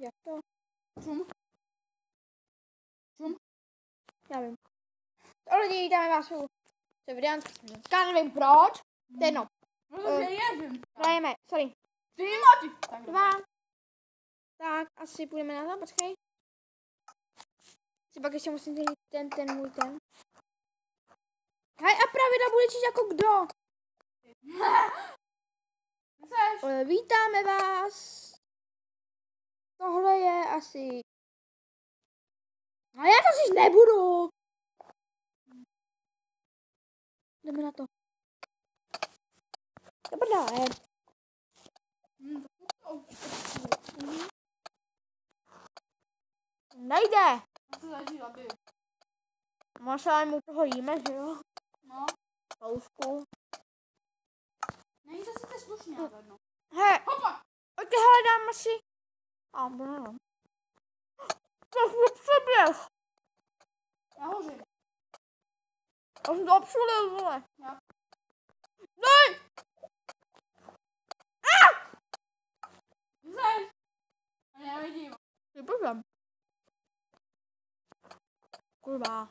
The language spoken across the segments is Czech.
Jak to? Čum. Já vím. Ale lidi, vítáme vás u Severance. Já nevím proč. To je jedno. Protože ježím. Hrajeme, sorry. Ty máš. Tak, Dva. Tak, asi půjdeme na to, počkej. Si pak ještě musím říct ten můj ten. Hej, a pravidla bude číst jako kdo? Vítáme vás. Tohle je asi... A já to si nebudu. Jdeme na to. Dobré. Nejde. Možná mu toho jíme, že jo? No. Kousku. Není to sice slušně, ale no. Hej, Hopa. ok, hele, dáme si. A no. To jsem přeběh. Nahoře. Já jsem to obšulil, vole. Já. Nej! Zaj. A já vidím. Vypadám. Kurva.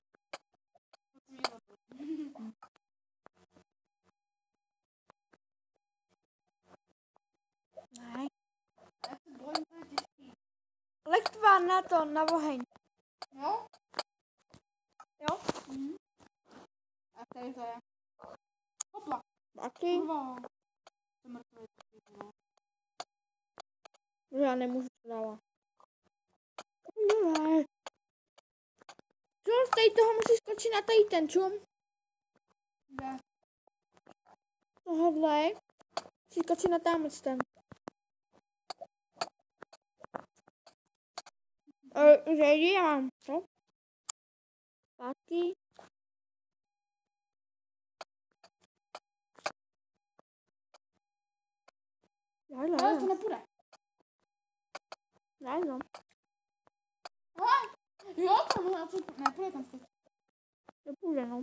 Ne. Já se bojím, to je těžký. Lektva na to, na oheň. Jo? Jo? Mhm. A tady to je. Hopla. Taky. Kurva. Jsem mrtvý. No. Já nemůžu to dávat. Ne. Čum, z tady toho musí skočit na tady ten čum. Kde? Tohle. Musí skočit na tamhle ten. Ředi, já mám to. Taky. Ale to nepůjde. Ne, no. Aha. Jo, to nepůjde tam skočit. Nepůjde, no.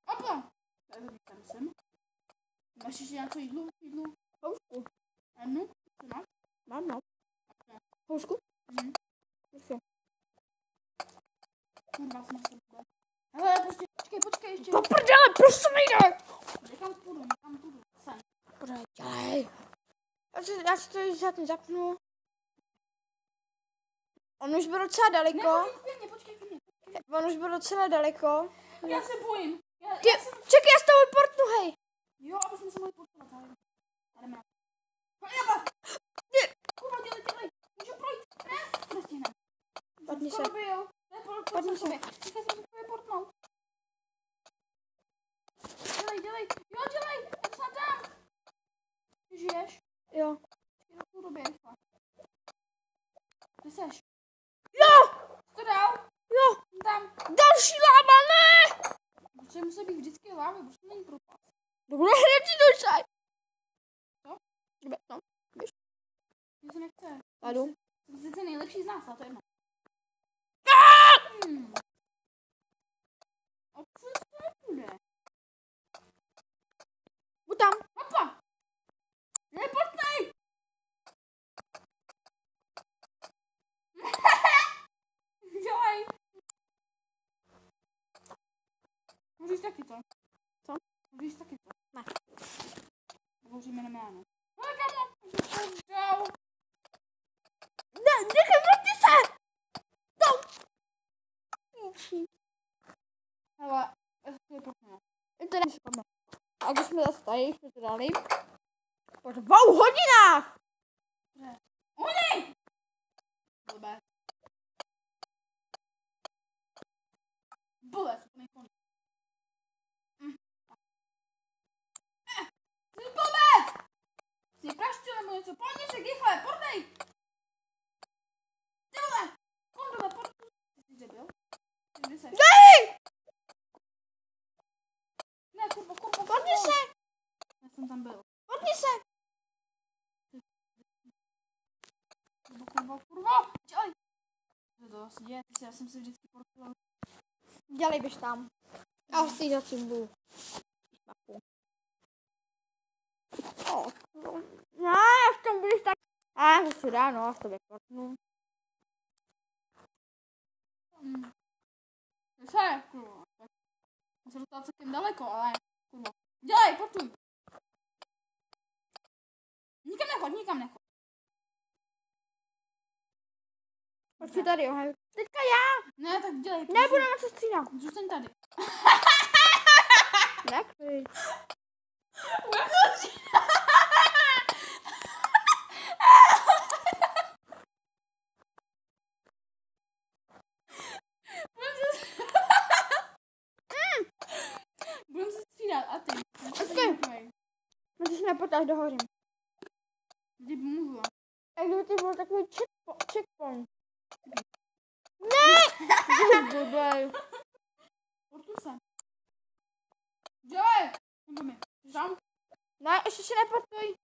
Hopla. Tady to víc jsem. Máš ještě nějakou jídlu? Housku. Jednu? Co máš? Mám, no. Housku? Mhm. Myslím. Kurva, jsem se bude. Hele, prostě, počkej ještě. Do prdele, prostě nejde! Někam půjdu. Sem. Pořád, dělej. Já si to ještě zapnu. On už byl docela daleko. Ne, počkej, klidně. On už byl docela daleko. Já se bojím. Čekaj, já s tebou portnu, hej. Jo, aby jsme se mohli portovat. Jdeme na. Jeba! Kurva, dělej. Můžu projít? Ne, to nestihnem. Padni se. Padni se. Teďka jsem se tvoje portnout. Dělej. Jo, dělej. Jak snad dám. Ty žiješ? Jo. Počkej na půl době, rychle. Kde seš? Jo! Jsi to dal? Jo. Tam. Další láva, ne! Protože musí být vždycky lávy, protože není propast. Dobré, hned ti dojsaj. Co? No, běž. Mě se nechce. Padu. Jsem sice nejlepší z nás, ale to je jedno. A proč to nepůjde? Buď tam. Hopa! Neportnej! Dělej! Můžeš taky to? Co? Můžeš taky to? Ne. Hovoříme na jméno. Ale kamo! Čau! Nechaj, vrátí se! Tam! Hele, já se to portnu. To neříkáme. A když jsme zase tady, jsme to dali. Po 2 hodinách! Unej! Blbé. Blbé, to nejkon. Jsi blbé! Jsi praštil nebo něco, pojď se rychle, portej! Ty vole! Kondole, portej! Jsi debil? Kde seš? Dej! Ne, kurva. Podni se! Já jsem tam byl. Podni se! Kurva! Dělej! Co to asi děje? Já jsem si vždycky portoval. Dělej, běž tam. Já si zatím budu. Ne, já v tom budeš tak... A, to si ráno, já s tobě potnu. To je, kurva. Já se dostala celkem daleko, ale kurva. Dělej, portuj. Nikam nechod. Počkej tady, jo. Teďka já. Ne, tak dělej. Nebudu moc střídat. Zůstaň tady. Nekryj. Budem se střídat a ty. No ty se nepotáš do hořím. Ty pomůžu. A kdyby ty byl takový checkpoint. Ne! Blbej. Portuj se. Dělej. Nebo mi. Tam. Ne, ještě se nepotuj.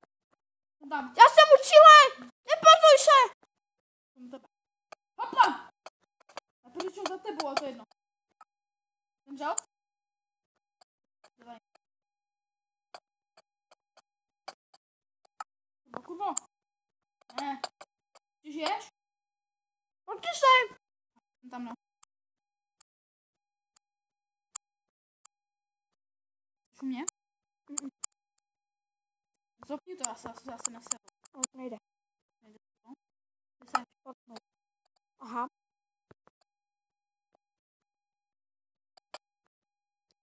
Tam. Já jsem učila! Nepotuj se! Jsem tebe. Hopla! Já pořečnou za tebou, ale to je jedno. Jsem žal? Dělej. Kurva. Ne. Ty žiješ? Potuj se! Jsem tam, no. Jsi u mě? Zopni to, já se neseru. Ale to nejde. Nejde to? Ty se Potnout. Aha.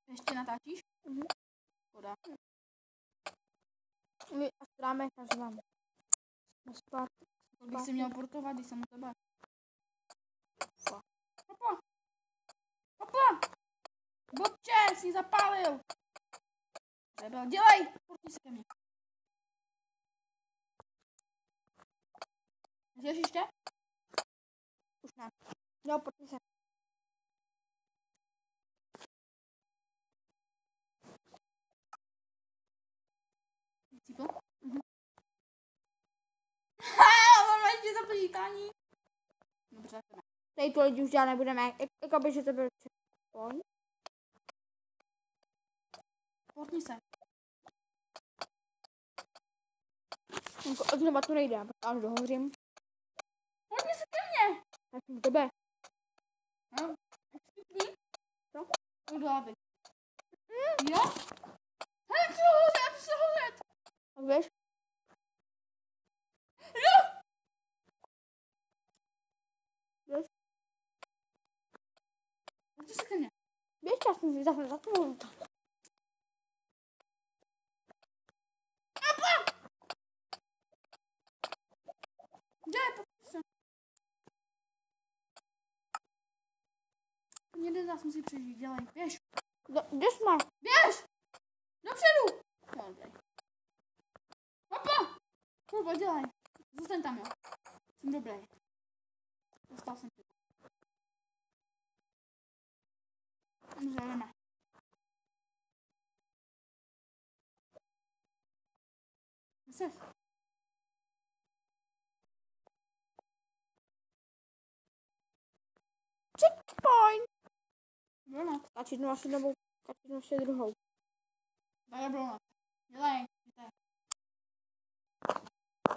ještě natáčíš? Škoda. My a dáme nazvám. Spát. To bych si měl portovat, když jsem u tebe. Hopla. Hopla. Bobče, jsi zapálil. Nebyl, dělej. Portuj se ke mně. Žiješ ještě? Už ne. Jo, potuj se. Cípl? Mám ještě započítání. Dobře, jdeme. Tady to lidi už dělat nebudeme. Jakoby, že to byl checkpoint. Portni se. Znova to nejde, já tam dohořím. Portni se ke mně. Já jsem u tebe. No, vstupni. Co? Do hlavy. Jo? Hele, chci ho hořet. Tak víš? Jo! Víš? Portni se ke mně. Víš, já jsem zase za tvou. Dělej, portni se. Jeden zás musí přežít, dělej, běž. Kde jsme? Běž! Dopředu! Dělej. Hopla! Kurva, dělej. Zůstaň tam, jo. Jsem dobrý. Dostal jsem tě. Dobře, jdeme. Jseš? Checkpoint! Bylo. Stačit asi nebo stačit ještě druhou. Tady bylo. Dělej. Dělej.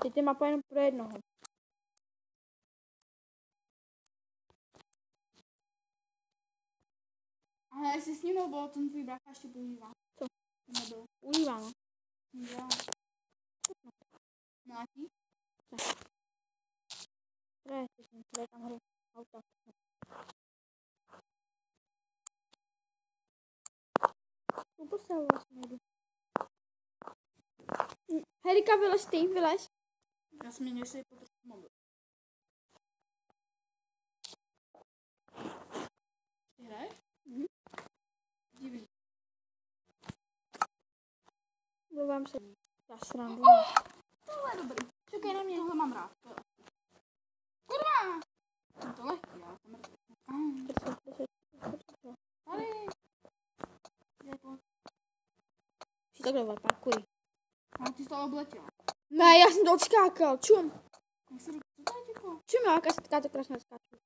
Teď je mapa jenom pro jednoho. Ale jestli s ním nebo ten tvůj brácha ještě používá. Co? Nebyl. Užívám. Jo. Mlátí? Ne, to je tam hry. Auta. Vůbec se vlastně nejdu. Herika, vylez ty, vylez. Já jsem měl si potrošku mobil. Ty hraješ? Divný. Mluvám se. Já srandu. Tohle je dobrý. Čekaj na mě. Tohle mám rád. Kurva! Je to lehký, ale to mrtvý. Tady. Si takhle parkuj. Ale ty jsi to obletěl. Ne, já jsem to odskákal. Čum. Jak se co to je děko? Čum, já kastka to krásně odskáču.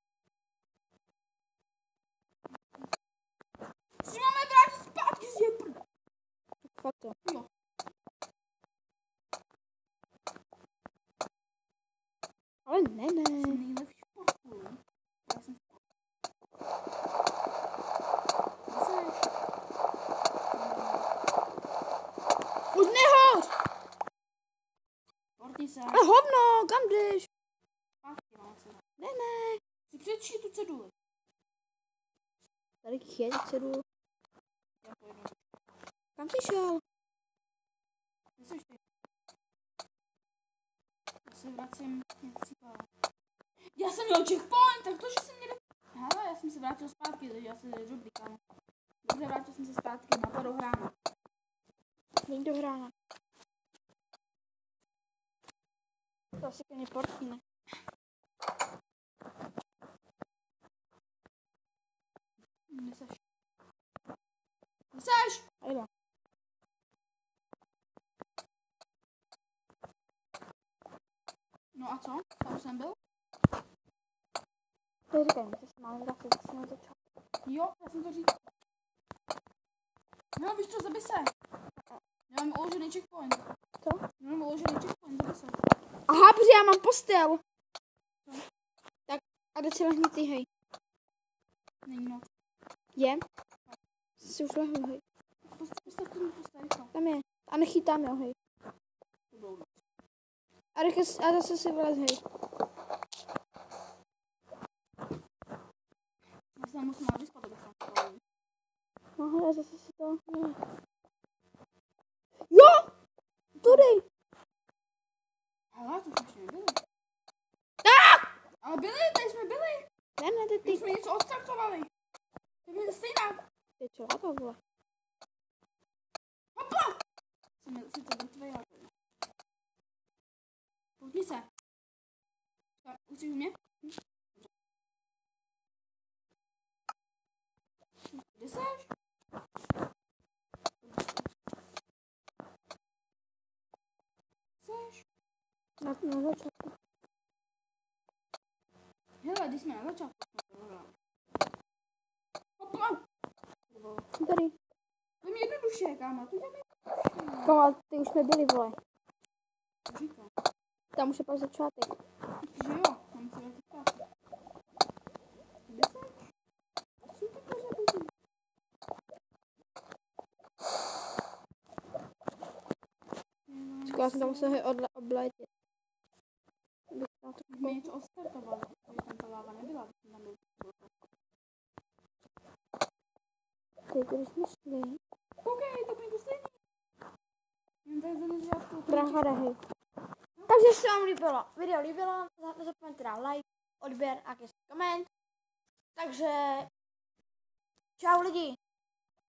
Si máme vrátit zpátky z jepr. Fakt to. Jo. ne. Jsem nejlepší v parkouru. Já jsem Už nehoř! Portni se. A hovno, kam jdeš? Zpátky na se. Ne. Si přečti tu ceduli. Tady je cedu. Já pojedu. Kam jsi šel? Kde jsi ty? Já se vracím, jak říkala. Já jsem měl checkpoint, tak to, že jsem někde... Hele, já jsem se vrátil zpátky, takže já se dobrý, kámo. Dobře, vrátil jsem se zpátky, na to dohráno. Není dohrána. To asi ke mně portne. Kde seš? Kde seš? A jde. No a co? Tam jsem byl? Neříkej mi, že se máme vrátit, že jsem na začátku. Jo, já jsem to říkal. No, víš co, zabij se. Já mám uložený checkpoint. Co? Já mám uložený checkpoint, zabij se. Aha, protože já mám postel. Tak a jde se lehni ty, hej. Není noc. Je? Jsi už lehl, hej. Postav tu postav, rychle. Tam je. A nechytám jo, hej. To bylo noc. A zase si vylez, hej. Já se musím vyspat, abych tam šel. Aha, a zase si to... Jo! Tudy! Hele, to jsme ještě nebyli. Ale byli, tady jsme byli. Ne, My ty. jsme něco odstartovali. To je stejná. Ty čo, a to vole. Hopla! Jsem sice mrtvej, ale to je. Pohdni se. Tak, už jsi u mě? Kde seš? Seš? Na začátku. Hele, když jsme na začátku, jsme to dohrali. Hopla! Tady. To je mi jednoduše, kámo, to je mi jednoduše. Kamo, ty už jsme byli, vole. To říkám. Tam už je pak začátek. Že jo, mám se vrátit zpátky. Kde seš? Jsou ty pořady? Říkala jsem tam musel oblétit. Už jsme něco odstartovali, protože tam ta láva nebyla, když jsme tam byli. Ty, když jsme šli. OK, to bude to stejný. Jen tak za začátku. Praha, hej. Takže se vám video líbilo, nezapomeňte dát like, odběr a koment. Takže čau lidi.